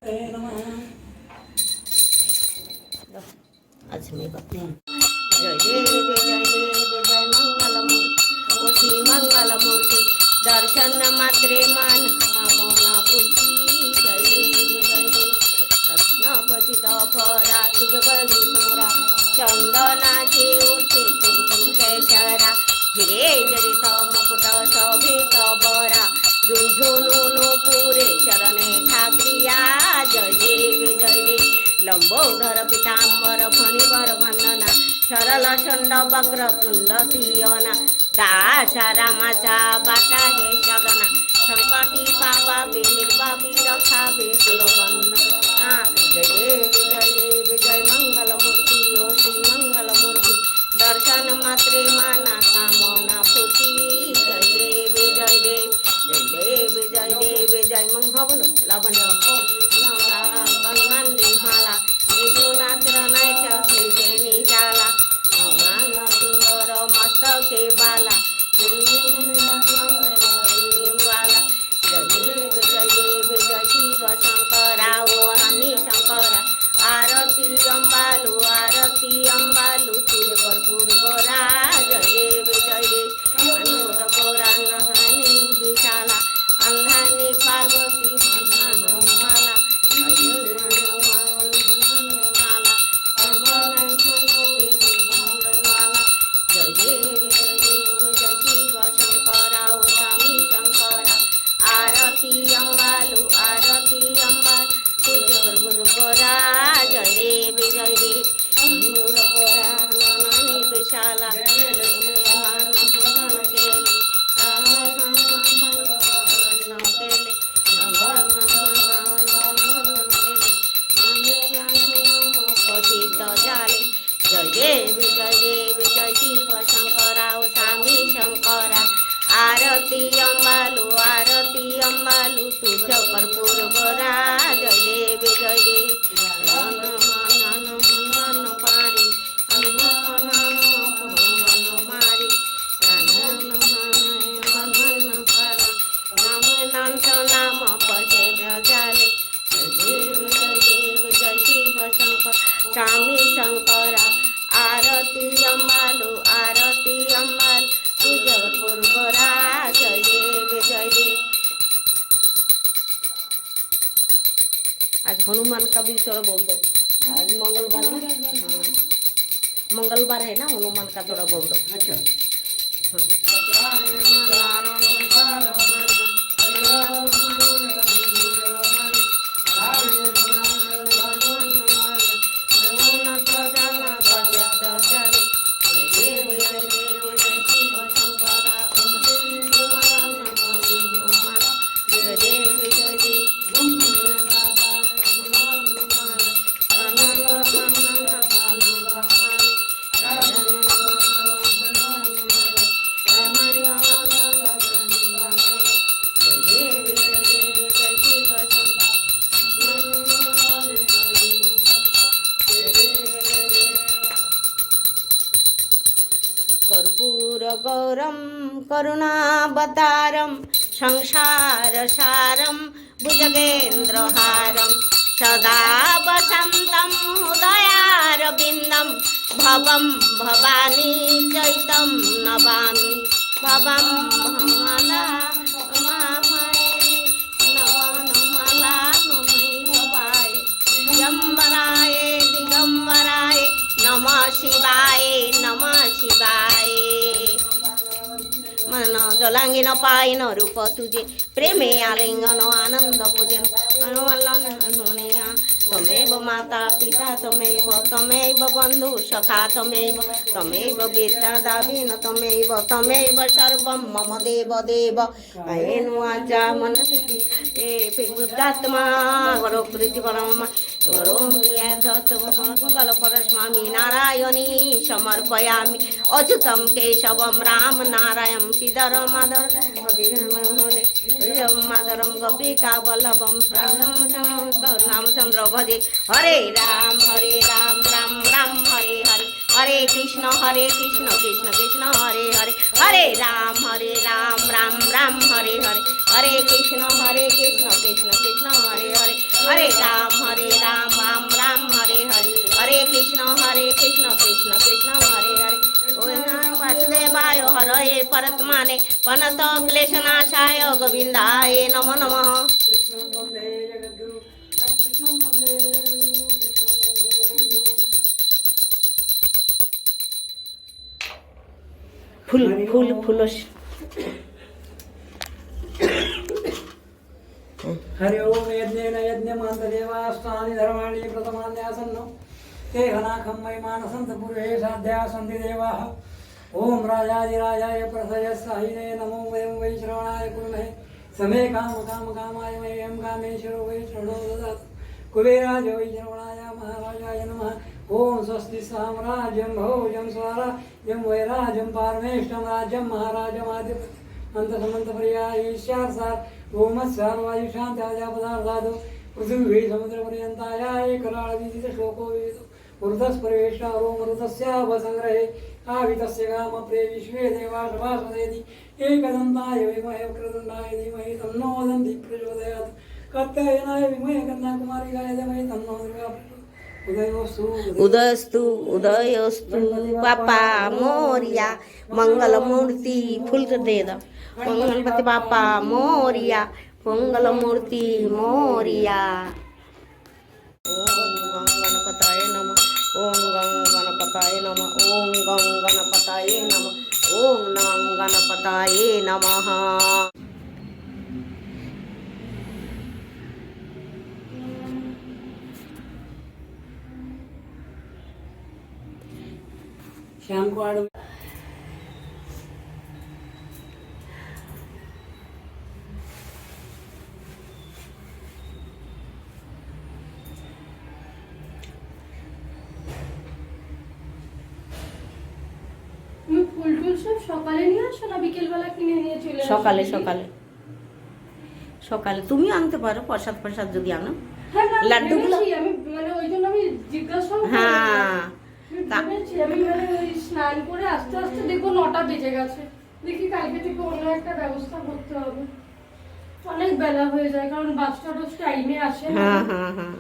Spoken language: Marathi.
अच्छा मैं करती हूँ। जय देवी जय देवी जय मंगल मूर्ति मंगल मूर्ति दर्शन मात्रे मान कामना पूर्ति। जय देवी जय देवी रत्नपति तपरा तुझगली तुमरा चंदनाचे उठे कुमकुम केशरा हिरे जरित मुकुट शोभित बरा झुंझुनु पूरे चरणे ठाक्रिया। जय देवी जय देवी लंबोधर पीताम्बर फणिवर वंदना सरल चंड वक्र तुंड तियना दासा रामाचा बाटा हे सगना संकटी पावावे निर्वापी रखावे सुरवंदना। जय देवी जय देवी जय मंगल मूर्ति ओ श्री मंगल मूर्ति दर्शन मात्रे माना कामना पूर्ति। जय देवी जय देवी जय देवी जय देवी जय मंगल बोलो लावण्य गंगांडी माला सुंदर मस्तके बाला जय देव जय शिव शंकरा ओ हमी शंकरा आरती अम्बालु तुझ कर्पूर गोरा। जय देव जय देव अनुर गोरा नहानी विशाला अन्हानी पार्वती माला आरती अम्बालु तुझ कर्पूर गोरा। जय देवी जय देवी पारी मारी नाम पदे जाले। जय देवी जय शिव शंकर स्वामी शंकरा आरती अम्बालु तुझ कर्पूर गोरा। जय देवी जय देवी। आज हनुमान का भी थोड़ा बोल दो। आज मंगलवार ना, हाँ मंगलवार है ना, हनुमान का थोड़ा बोल दो। अच्छा कर्पूर गौरम करुणावतारम संसार सारम भुजगेन्द्रहारम सदा वसंतम उदयारविंदम भवम भवानी चैतम नमामि भवम भमला दिगंबराय नमः शिवाय मन जलांगी न पाई न रूप तुझे प्रेमे आलिंगन आनंद पूजन तमेव माता पिता तमेव बंधु सखा तमेव विद्या दाविन तमेव सर्वं मम देव देव अयेनु आजा मनसिद्धि बुद्धात्मा करो प्रीति परम करोमि यद्भक्तमङ्गलपरस्वामी नारायणी समर्पयामि अच्युतं केशवं राम नारायणं श्रीधरं माधरं गोपिका वल्लभं रामचन्द्र भजे हरे राम राम राम हरे हरे हरे कृष्ण कृष्ण कृष्ण हरे हरे हरे राम राम राम हरे हरे हरे कृष्ण कृष्ण कृष्ण हरे हरे हरे राम राम राम हरे हरे हरे कृष्ण कृष्ण कृष्ण हरे हरे ओम नमो वासुदेवाय हरये परमात्मने प्रणत क्लेशनाशाय गोविंदाय नमो नमः। कृष्णं वन्दे जगद्गुरु कृष्णं वन्दे जगद्गुरु कृष्णं वन्दे जगद्गुरु। फूल फूल फूल हरि ओम यज्ञेन यज्ञमान्तदेवास्तानि धर्माणि प्रथमान्यासन्नो ते हनाखं महिमानसन्त पुरुषे साध्या सन्ति देवाः। ओम राजाधिराजाय प्रथयस्साहिने नमो वयं वै श्रवणाय कुर्महे समे कामाय मह्यं कामेश्वरो वै श्रवणो ददातु कुबेराज वै श्रवणाय महाराजाय नमः। ओम स्वस्ति साम्राज्यं भोजं स्वराज्यं वैराज्यं पारमेष्टं राज्यं महाराजमाधिपति अंतसमंतपर्याय ईश्वर ओमस्यार वायुशांत्यापदार्थादो पृथ्वी समुद्रपर्यन्ताय कराळविदितश्लोको विदितो वृतस्परिवेष्टारो मृतस्यावसंग्रहे आवितस्य कामप्रे विश्वे देवा सभासदेति एकदन्ताय विमहे वक्रतुण्डाय धीमहि तन्नो दन्ति प्रचोदयात् कात्यायनाय विमहे कन्याकुमारिकाय धीमहि तन्नो दुर्गा प्रचोदयात्। उदयस्तु उदयस्तु बापा मोरिया मंगलमूर्ति फूल दे दो गणपति बापा मोरिया मंगलमूर्ति मोरिया। ओम गं गणपताय नमः ओम गं गणपताय नमः ओम गं गणपताय नमः ओम नमः गणपताय नमः। श्याम को आड़ ফুল টুল সব সকালে নিয়ে আসো না বিকেলবেলা কিনে নিয়ে চলে আসো? সকালে সকালে সকালে তুমিও আনতে পারো প্রসাদ প্রসাদ যদি আনো হ্যাঁ না, লাড্ডুগুলো? ভেবেছি, আমি মানে ওই জন্য আমি জিজ্ঞাসা হ্যাঁ ভেবেছি আমি মানে ওই স্নান করে আস্তে আস্তে দেখবো 9টা বেজে গেছে। দেখি কালকে থেকে অন্য একটা ব্যবস্থা করতে হবে, অনেক বেলা হয়ে যায় কারণ বাসটা রোজ টাইমে আসে না। হ্যাঁ হ্যাঁ হ্যাঁ